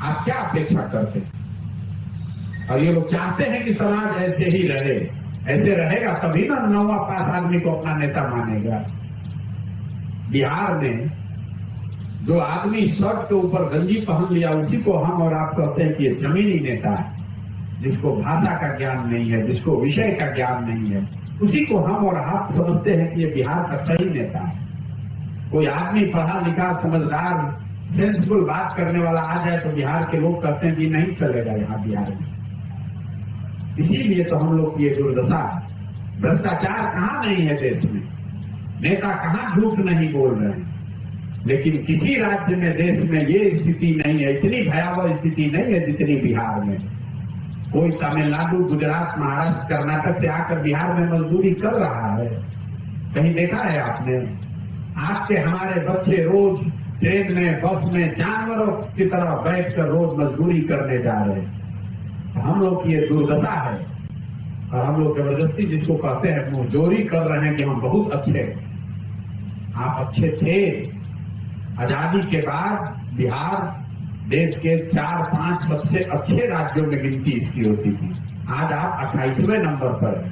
आप क्या अपेक्षा करते हैं? और ये लोग चाहते हैं कि समाज ऐसे ही रहे। ऐसे रहेगा तभी ना 9वां पास आदमी को अपना नेता मानेगा। बिहार में जो आदमी शर्ट के ऊपर गंजी पहन लिया उसी को हम और आप कहते हैं कि ये जमीनी नेता है, जिसको भाषा का ज्ञान नहीं है, जिसको विषय का ज्ञान नहीं है, उसी को हम और आप समझते हैं कि ये बिहार का सही नेता है। कोई आदमी पढ़ा लिखा समझदार सेंसिबल बात करने वाला आ जाए तो बिहार के लोग कहते हैं कि नहीं चलेगा यहाँ बिहार में। इसीलिए तो हम लोग की ये दुर्दशा है। भ्रष्टाचार कहाँ नहीं है देश में, नेता कहाँ झूठ नहीं बोल रहे हैं, लेकिन किसी राज्य में देश में ये स्थिति नहीं है, इतनी भयावह स्थिति नहीं है जितनी बिहार में। कोई तमिलनाडु, गुजरात, महाराष्ट्र, कर्नाटक से आकर बिहार में मजदूरी कर रहा है, कहीं देखा है आपने? आपके हमारे बच्चे रोज ट्रेन में, बस में जानवरों की तरह बैठकर रोज मजदूरी करने जा रहे हैं। हम लोग की ये दुर्दशा है और हम लोग जबरदस्ती जिसको कहते हैं मुंहजोरी कर रहे हैं कि हम बहुत अच्छे। आप अच्छे थे। आजादी के बाद बिहार देश के 4-5 सबसे अच्छे राज्यों में गिनती इसकी होती थी। आज आप 28वें नंबर पर हैं।